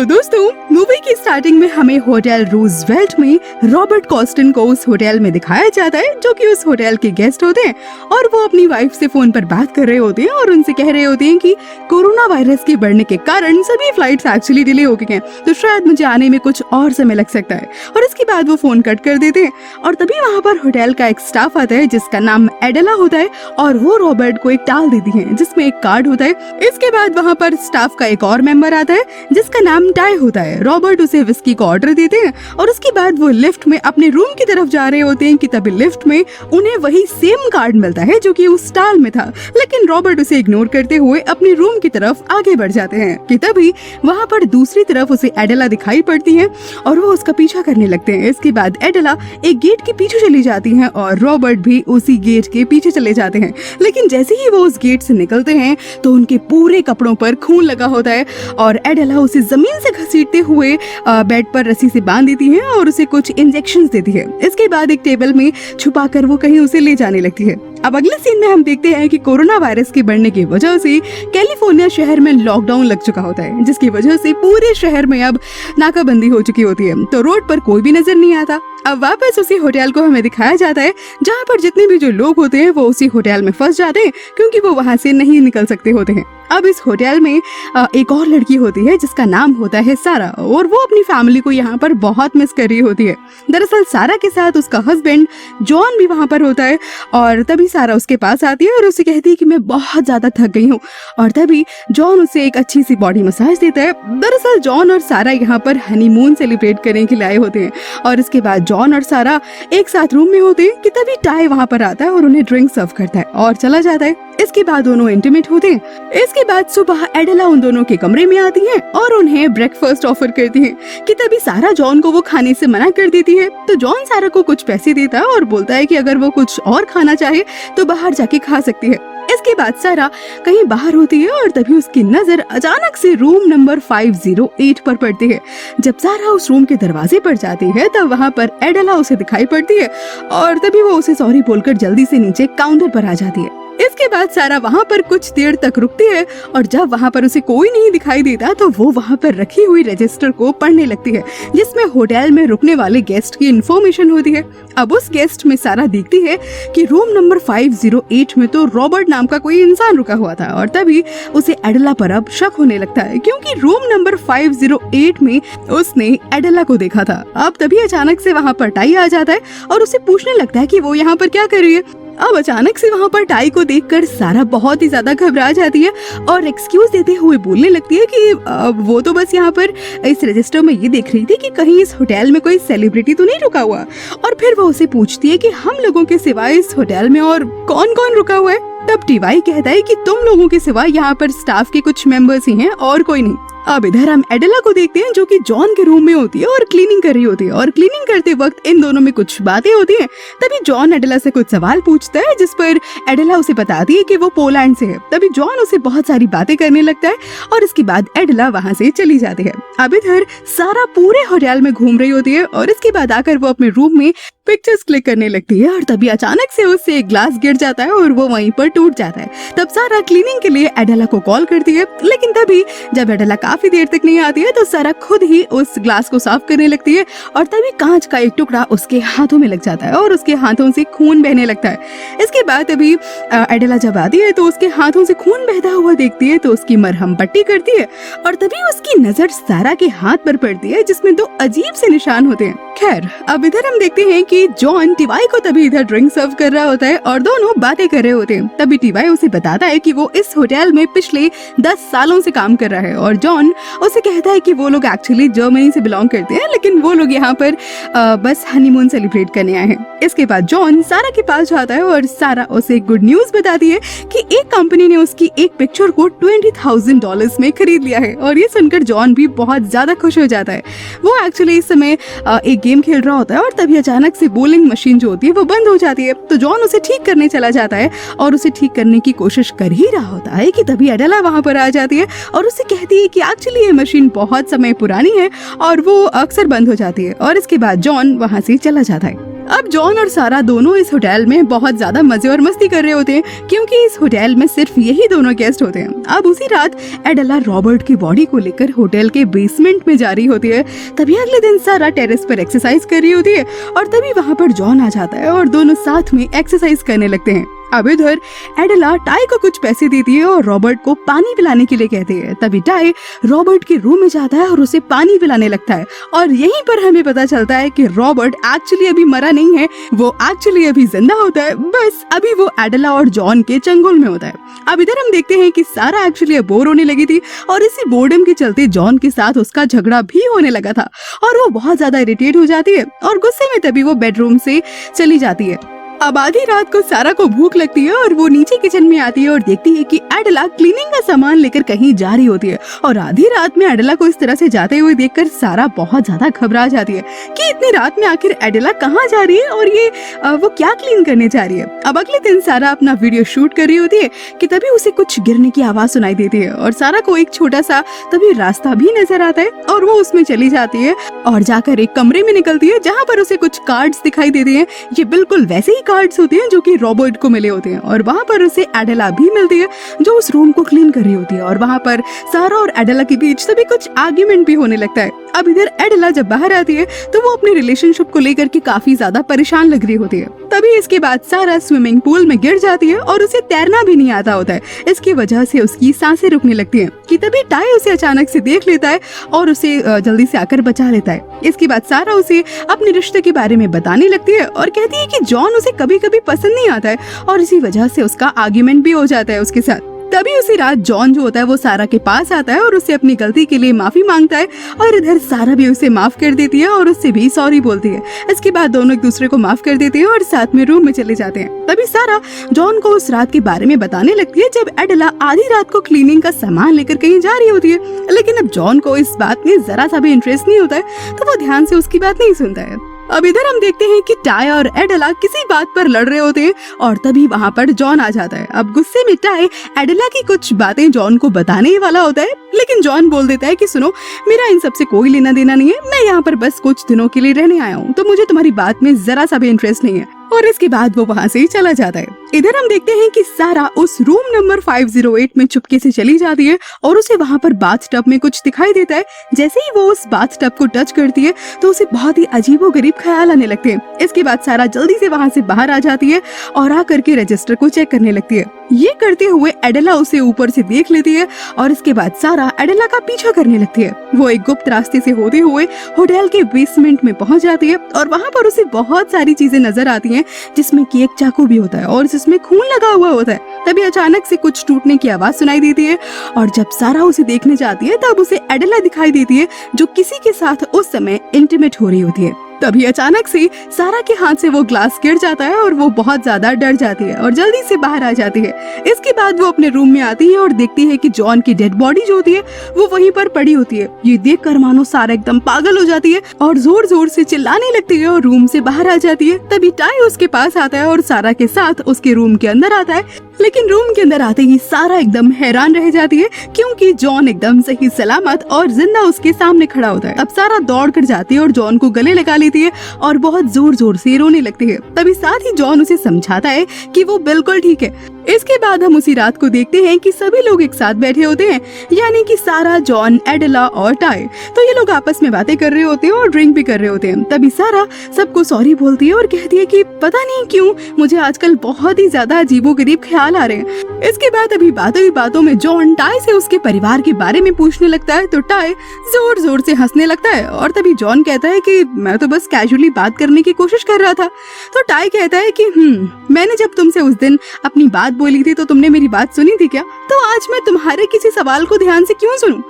तो दोस्तों, मूवी की स्टार्टिंग में हमें होटल रूजवेल्ट में रॉबर्ट कॉस्टन को उस होटल में दिखाया जाता है, जो कि उस होटल के गेस्ट होते हैं और वो अपनी वाइफ से फोन पर बात कर रहे होते हैं और उनसे कह रहे होते हैं कि कोरोना वायरस के बढ़ने के कारण सभी फ्लाइट्स एक्चुअली डिले हो गई हैं, तो शायद मुझे आने में कुछ और समय लग सकता है। और इसके बाद वो फोन कट कर देते हैं और तभी वहाँ पर होटल का एक स्टाफ आता है जिसका नाम एडेला होता है और वो रॉबर्ट को एक टाल देती है जिसमें एक कार्ड होता है। इसके बाद वहाँ पर स्टाफ का एक और मेंबर आता है जिसका नाम टाई होता है। रॉबर्ट उसे विस्की का ऑर्डर देते हैं और उसके बाद वो लिफ्ट में अपने रूम की तरफ जा रहे होते हैं कि तभी लिफ्ट में उन्हें वही सेम कार्ड मिलता है जो कि उस स्टाल में था, लेकिन रॉबर्ट उसे इग्नोर करते हुए अपने रूम की तरफ आगे बढ़ जाते हैं कि तभी वहाँ पर दूसरी तरफ उसे एडेला दिखाई पड़ती है और वो उसका पीछा करने लगते हैं। इसके बाद एडेला एक गेट के पीछे चली जाती है और रॉबर्ट भी उसी गेट के पीछे चले जाते हैं, लेकिन जैसे ही वो उस गेट से निकलते हैं तो उनके पूरे कपड़ों पर खून लगा होता है और एडेला उसे जमीन से घसीटते हुए बेड पर रस्सी से बांध देती है और उसे कुछ इंजेक्शंस देती है। इसके बाद एक टेबल में छुपाकर वो कहीं उसे ले जाने लगती है। अब अगले सीन में हम देखते हैं कि कोरोना वायरस के बढ़ने की वजह से कैलिफोर्निया शहर में लॉकडाउन लग चुका होता है, जिसकी वजह से पूरे शहर में अब नाकाबंदी हो चुकी होती है, तो रोड पर कोई भी नजर नहीं आता। अब वापस उसी होटल को हमें दिखाया जाता है जहाँ पर जितने भी जो लोग होते हैं वो उसी होटल में फंस जाते हैं क्योंकि वो वहाँ से नहीं निकल सकते होते हैं। अब इस होटल में एक और लड़की होती है जिसका नाम होता है सारा और वो अपनी फैमिली को यहाँ पर बहुत मिस कर रही होती है। दरअसल सारा के साथ उसका हस्बैंड जॉन भी वहाँ पर होता है और तभी सारा उसके पास आती है और उसे कहती है कि मैं बहुत ज्यादा थक गई हूँ और तभी जॉन उसे एक अच्छी सी बॉडी मसाज देता है। दरअसल जॉन और सारा यहाँ पर हनीमून सेलिब्रेट करने के लिए आए होते हैं और इसके बाद जॉन और सारा एक साथ रूम में होते हैं कि तभी टाई वहाँ पर आता है और उन्हें ड्रिंक सर्व करता है और चला जाता है। इसके बाद दोनों इंटीमेट होते हैं। इसके बाद सुबह एडेला उन दोनों के कमरे में आती है और उन्हें ब्रेकफास्ट ऑफर करती है कि तभी सारा जॉन को वो खाने से मना कर देती है, तो जॉन सारा को कुछ पैसे देता है और बोलता है कि अगर वो कुछ और खाना चाहे तो बाहर जाके खा सकती है। इसके बाद सारा कहीं बाहर होती है और तभी उसकी नजर अचानक से रूम नंबर 508 पर पड़ती है। जब सारा उस रूम के दरवाजे पर जाती है तब वहाँ पर एडेला उसे दिखाई पड़ती है और तभी वो उसे सॉरी बोलकर जल्दी से नीचे काउंटर पर आ जाती है। इसके बाद सारा वहाँ पर कुछ देर तक रुकती है और जब वहाँ पर उसे कोई नहीं दिखाई देता तो वो वहाँ पर रखी हुई रजिस्टर को पढ़ने लगती है जिसमें होटल में रुकने वाले गेस्ट की इंफॉर्मेशन होती है। अब उस गेस्ट में सारा देखती है कि रूम नंबर 508 में तो रॉबर्ट नाम का कोई इंसान रुका हुआ था और तभी उसे एडेला पर अब शक होने लगता है क्योंकि रूम नंबर 508 में उसने एडेला को देखा था। अब तभी अचानक से वहाँ पर टाई आ जाता है और उसे पूछने लगता है कि वो यहाँ पर क्या कर रही है। अब अचानक से वहाँ पर टाई को देखकर सारा बहुत ही ज्यादा घबरा जाती है और एक्सक्यूज देते हुए बोलने लगती है कि वो तो बस यहाँ पर इस रजिस्टर में ये देख रही थी कि कहीं इस होटल में कोई सेलिब्रिटी तो नहीं रुका हुआ। और फिर वो उसे पूछती है कि हम लोगों के सिवाय इस होटल में और कौन कौन रुका हुआ है। तब टीवाई कहता है कि तुम लोगों के सिवाय यहाँ पर स्टाफ के कुछ मेंबर्स ही हैं और कोई नहीं। अब इधर हम एडेला को देखते हैं जो कि जॉन के रूम में होती है और क्लीनिंग कर रही होती है और क्लीनिंग करते वक्त इन दोनों में कुछ बातें होती हैं। तभी जॉन एडेला से कुछ सवाल पूछता है जिस पर एडेला उसे बताती है कि वो पोलैंड से है। तभी जॉन उसे बहुत सारी बातें करने लगता है और इसके बाद एडेला वहाँ से चली जाती है। अब इधर सारा पूरे होटल में घूम रही होती है और इसके बाद आकर वो अपने रूम में पिक्चर्स क्लिक करने लगती है और तभी अचानक से उससे एक ग्लास गिर जाता है और वो वहीं पर टूट जाता है। तब सारा क्लीनिंग के लिए एडेला को कॉल करती है, लेकिन तभी जब एडेला काफी देर तक नहीं आती है तो सारा खुद ही उस ग्लास को साफ करने लगती है और तभी कांच का एक टुकड़ा उसके हाथों में लग जाता है और उसके हाथों से खून बहने लगता है। इसके बाद अभी एडेला जब आती है तो उसके हाथों से खून बहता हुआ देखती है तो उसकी मरहम पट्टी करती है और तभी उसकी नजर सारा के हाथ पर पड़ती है जिसमें दो अजीब से निशान होते हैं। खैर, अब इधर हम देखते हैं कि जॉन टीवाई को तभी इधर ड्रिंक सर्व कर रहा होता है और दोनों बातें कर रहे होते हैं। तभी टीवाई उसे बताता है कि वो इस होटल में पिछले 10 सालों से काम कर रहा है और जॉन उसे कहता है कि वो लोग एक्चुअली जर्मनी से बिलोंग करते हैं, लेकिन वो लोग यहाँ पर बस हनीमून सेलिब्रेट करने आए हैं। इसके बाद जॉन सारा के पास जाता है और सारा उसे गुड न्यूज बताती है कि एक कंपनी ने उसकी एक पिक्चर को $20,000 में खरीद लिया है और ये सुनकर जॉन भी बहुत ज्यादा खुश हो जाता है। वो एक्चुअली इस समय एक गेम खेल रहा होता है और तभी अचानक से बोलिंग मशीन जो होती है वो बंद हो जाती है, तो जॉन उसे ठीक करने चला जाता है और उसे ठीक करने की कोशिश कर ही रहा होता है कि तभी एडेला वहाँ पर आ जाती है और उसे कहती है कि एक्चुअली ये मशीन बहुत समय पुरानी है और वो अक्सर बंद हो जाती है और इसके बाद जॉन वहाँ से चला जाता है। अब जॉन और सारा दोनों इस होटल में बहुत ज्यादा मजे और मस्ती कर रहे होते हैं क्योंकि इस होटल में सिर्फ यही दोनों गेस्ट होते हैं। अब उसी रात एडेला रॉबर्ट की बॉडी को लेकर होटल के बेसमेंट में जा रही होती है। तभी अगले दिन सारा टेरेस पर एक्सरसाइज कर रही होती है और तभी वहाँ पर जॉन आ जाता है और दोनों साथ में एक्सरसाइज करने लगते हैं। अब इधर एडेला टाई को कुछ पैसे देती है और रॉबर्ट को पानी पिलाने के लिए कहती है। तभी टाई रॉबर्ट के रूम में जाता है और उसे पानी पिलाने लगता है और यहीं पर हमें पता चलता है कि रॉबर्ट एक्चुअली अभी मरा नहीं है, वो एक्चुअली अभी जिंदा होता है, बस अभी वो एडेला और जॉन के चंगुल में होता है। अब इधर हम देखते हैं कि सारा एक्चुअली बोर होने लगी थी और इसी बोर्डम के चलते जॉन के साथ उसका झगड़ा भी होने लगा था और वो बहुत ज्यादा इरिटेट हो जाती है और गुस्से में तभी वो बेडरूम से चली जाती है। अब आधी रात को सारा को भूख लगती है और वो नीचे किचन में आती है और देखती है कि एडेला क्लीनिंग का सामान लेकर कहीं जा रही होती है और आधी रात में एडेला को इस तरह से जाते हुए देखकर सारा बहुत ज्यादा घबरा जाती है कि इतनी रात में आखिर एडेला कहाँ जा रही है और ये वो क्या क्लीन करने जा रही है। अब अगले दिन सारा अपना वीडियो शूट कर रही होती है कि तभी उसे कुछ गिरने की आवाज सुनाई देती है और सारा को एक छोटा सा तभी रास्ता भी नजर आता है और वो उसमें चली जाती है और जाकर एक कमरे में निकलती है जहाँ पर उसे कुछ कार्ड्स दिखाई देते हैं। ये बिल्कुल वैसे ही कार्ड्स होते हैं जो कि रॉबर्ट को मिले होते हैं और वहाँ पर उसे एडेला भी मिलती है जो उस रूम को क्लीन कर रही होती है और वहाँ पर सारा और एडेला के बीच तभी कुछ आर्ग्यूमेंट भी होने लगता है। अब इधर एडेला जब बाहर आती है तो वो अपने रिलेशनशिप को लेकर के काफी ज्यादा परेशान लग रही होती है। तभी इसके बाद सारा स्विमिंग पूल में गिर जाती है और उसे तैरना भी नहीं आता होता है। इसकी वजह से उसकी सांसें रुकने लगती हैं कि तभी टाई उसे अचानक से देख लेता है और उसे जल्दी से आकर बचा लेता है। इसके बाद सारा उसे अपने रिश्ते के बारे में बताने लगती है और कहती है कि जॉन उसे कभी कभी पसंद नहीं आता है और इसी वजह से उसका आर्ग्यूमेंट भी हो जाता है उसके साथ। तभी उसी रात जॉन जो होता है वो सारा के पास आता है और उससे अपनी गलती के लिए माफी मांगता है और इधर सारा भी उसे माफ कर देती है और उससे भी सॉरी बोलती है। इसके बाद दोनों एक दूसरे को माफ कर देते हैं और साथ में रूम में चले जाते हैं। तभी सारा जॉन को उस रात के बारे में बताने लगती है जब एडेला आधी रात को क्लीनिंग का सामान लेकर कहीं जा रही होती है, लेकिन अब जॉन को इस बात में जरा सा भी इंटरेस्ट नहीं होता है तो वो ध्यान से उसकी बात नहीं सुनता है। अब इधर हम देखते हैं कि टाई और एडेला किसी बात पर लड़ रहे होते हैं और तभी वहाँ पर जॉन आ जाता है। अब गुस्से में टाई एडेला की कुछ बातें जॉन को बताने ही वाला होता है, लेकिन जॉन बोल देता है कि सुनो, मेरा इन सब से कोई लेना देना नहीं है, मैं यहाँ पर बस कुछ दिनों के लिए रहने आया हूँ, तो मुझे तुम्हारी बात में जरा सा भी इंटरेस्ट नहीं है। और इसके बाद वो वहाँ से ही चला जाता है। इधर हम देखते हैं कि सारा उस रूम नंबर 508 में चुपके से चली जाती है और उसे वहाँ पर बाथटब में कुछ दिखाई देता है। जैसे ही वो उस बाथटब को टच करती है तो उसे बहुत ही अजीबोगरीब ख्याल आने लगते हैं। इसके बाद सारा जल्दी से वहाँ से बाहर आ जाती है और आकर के रजिस्टर को चेक करने लगती है। ये करते हुए एडेला उसे ऊपर से देख लेती है और इसके बाद सारा एडेला का पीछा करने लगती है। वो एक गुप्त रास्ते से होते हुए होटल के बेसमेंट में पहुंच जाती है और वहाँ पर उसे बहुत सारी चीजें नजर आती हैं, जिसमें कि एक चाकू भी होता है और जिसमें खून लगा हुआ होता है। तभी अचानक से कुछ टूटने की आवाज सुनाई देती है और जब सारा उसे देखने जाती है तब उसे एडेला दिखाई देती है जो किसी के साथ उस समय इंटीमेट हो रही होती है। तभी अचानक से सारा के हाथ से वो ग्लास गिर जाता है और वो बहुत ज्यादा डर जाती है और जल्दी से बाहर आ जाती है। इसके बाद वो अपने रूम में आती है और देखती है कि जॉन की डेड बॉडी जो होती है वो वहीं पर पड़ी होती है। ये देखकर मानो सारा एकदम पागल हो जाती है और जोर जोर से चिल्लाने लगती है और रूम से बाहर आ जाती है। तभी टाई उसके पास आता है और सारा के साथ उसके रूम के अंदर आता है, लेकिन रूम के अंदर आते ही सारा एकदम हैरान रह जाती है क्योंकि जॉन एकदम सही सलामत और जिंदा उसके सामने खड़ा होता है। अब सारा दौड़ कर जाती है और जॉन को गले लगा लेती है और बहुत जोर जोर से रोने लगती है। तभी साथ ही जॉन उसे समझाता है कि वो बिल्कुल ठीक है। इसके बाद हम उसी रात को देखते हैं कि सभी लोग एक साथ बैठे होते हैं, यानी कि सारा, जॉन, एडेला और टाई। तो ये लोग आपस में बातें कर रहे होते हैं और ड्रिंक भी कर रहे होते हैं। तभी सारा सबको सॉरी बोलती है और कहती है कि पता नहीं क्यों मुझे आजकल बहुत ही ज्यादा अजीबोगरीब ख्याल आ रहे हैं। इसके बाद अभी बातों ही बातों में जॉन टाई से उसके परिवार के बारे में पूछने लगता है तो टाई जोर जोर से हंसने लगता है और तभी जॉन कहता है कि मैं तो बस कैजुअली बात करने की कोशिश कर रहा था। तो टाई कहता है कि मैंने जब तुमसे उस दिन अपनी बात बोली थी तो तुमने मेरी बात सुनी थी क्या? तो आज मैं तुम्हारे किसी सवाल को ध्यान से क्यों सुनूं?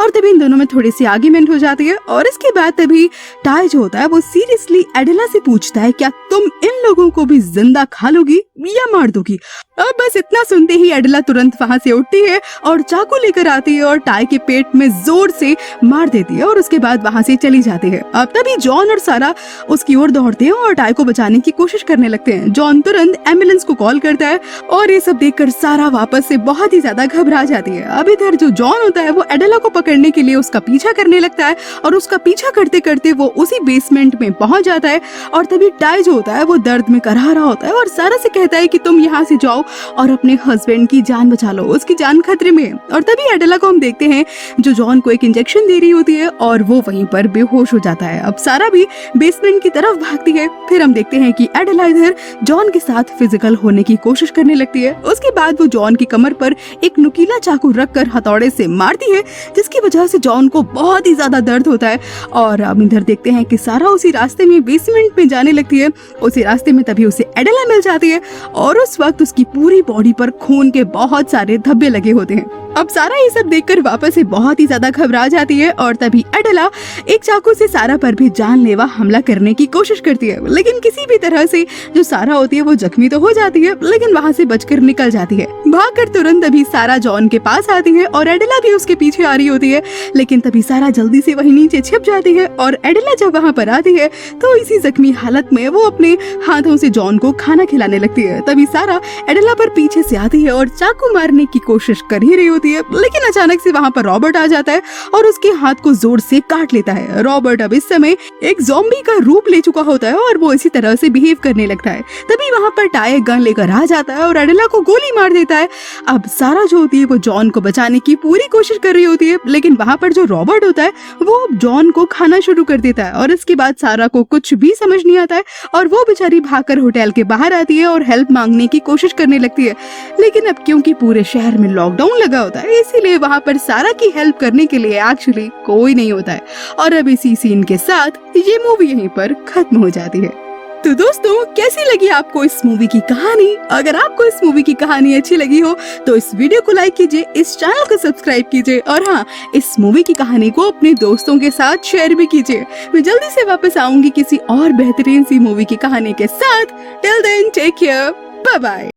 और तभी इन दोनों में थोड़ी सी आर्ग्यूमेंट हो जाती है और इसके बाद तभी टाई जो होता है वो सीरियसली एडेला से पूछता है क्या तुम इन लोगों को भी जिंदा खा लोगी या मार दोगी? अब बस इतना सुनते ही एडेला तुरंत वहाँ से उठती है और चाकू लेकर आती है और टाई के पेट में जोर से मार देती है और उसके बाद वहाँ से चली जाती है। अब तभी जॉन और सारा उसकी ओर दौड़ते हैं और टाई को बचाने की कोशिश करने लगते हैं। जॉन तुरंत एम्बुलेंस को कॉल करता है और और ये सब देखकर सारा वापस से बहुत ही ज्यादा घबरा जाती है। अब इधर जो जॉन होता है वो एडेला को पकड़ने के लिए उसका पीछा करने लगता है और उसका पीछा करते करते वो उसी बेसमेंट में पहुंच जाता है। और तभी टाई जो होता है वो दर्द में कराह रहा होता है और सारा से कहता है कि तुम यहाँ से जाओ और अपने हस्बैंड की जान बचा लो, उसकी जान खतरे में है। और तभी एडेला को हम देखते हैं जो जॉन को एक इंजेक्शन दे रही होती है और वो वहीं पर बेहोश हो जाता है। अब सारा भी बेसमेंट की तरफ भागती है। फिर हम देखते हैं कि एडेला इधर जॉन के साथ फिजिकल होने की कोशिश करने लगती है। उसके बाद वो जॉन की कमर पर एक नुकीला चाकू रखकर हथौड़े से मारती है, जिसकी वजह से जॉन को बहुत ही ज्यादा दर्द होता है। और हम इधर देखते हैं कि सारा उसी रास्ते में बेसमेंट में जाने लगती है। उसी रास्ते में तभी उसे एडेला मिल जाती है और उस वक्त उसकी पूरी बॉडी पर खून के बहुत सारे धब्बे लगे होते हैं। अब सारा ये सब देखकर वापस से बहुत ही ज्यादा घबरा जाती है और तभी एडेला एक चाकू से सारा पर भी जानलेवा हमला करने की कोशिश करती है, लेकिन किसी भी तरह से जो सारा होती है वो जख्मी तो हो जाती है, लेकिन वहाँ से बचकर निकल जाती है। भागकर तुरंत तभी सारा जॉन के पास आती है और एडेला भी उसके पीछे आ रही होती है, लेकिन तभी सारा जल्दी से वहीं नीचे छिप जाती है। और एडेला जब वहाँ पर आती है तो इसी जख्मी हालत में वो अपने हाथों से जॉन को खाना खिलाने लगती है। तभी सारा एडेला पर पीछे से आती है और चाकू मारने की कोशिश कर ही रही होती है, लेकिन अचानक से वहाँ पर रॉबर्ट आ जाता है और उसके हाथ को जोर से काट लेता है। रॉबर्ट अब इस समय एक ज़ॉम्बी का रूप ले चुका होता है और वो इसी तरह से बिहेव करने लगता है। तभी वहाँ पर टाई गन लेकर आ जाता है और एडेला को गोली मार देता है। अब सारा जो होती है वो जॉन को बचाने की पूरी कोशिश कर रही होती है, लेकिन वहाँ पर जो रॉबर्ट होता है वो जॉन को खाना शुरू कर देता है। और इसके बाद सारा को कुछ भी समझ नहीं आता है और वो बेचारी भागकर होटल के बाहर आती है और हेल्प मांगने की कोशिश करने लगती है, लेकिन अब क्योंकि पूरे शहर में लॉकडाउन लगा होता है इसीलिए वहाँ पर सारा की हेल्प करने के लिए एक्चुअली कोई नहीं होता है। और अब इसी सीन के साथ ये मूवी यहीं पर खत्म हो जाती है। तो दोस्तों, कैसी लगी आपको इस मूवी की कहानी? अगर आपको इस मूवी की कहानी अच्छी लगी हो तो इस वीडियो को लाइक कीजिए, इस चैनल को सब्सक्राइब कीजिए और हाँ, इस मूवी की कहानी को अपने दोस्तों के साथ शेयर भी कीजिए। मैं जल्दी से वापस आऊंगी किसी और बेहतरीन सी मूवी की कहानी के साथ। Till then take care, bye bye.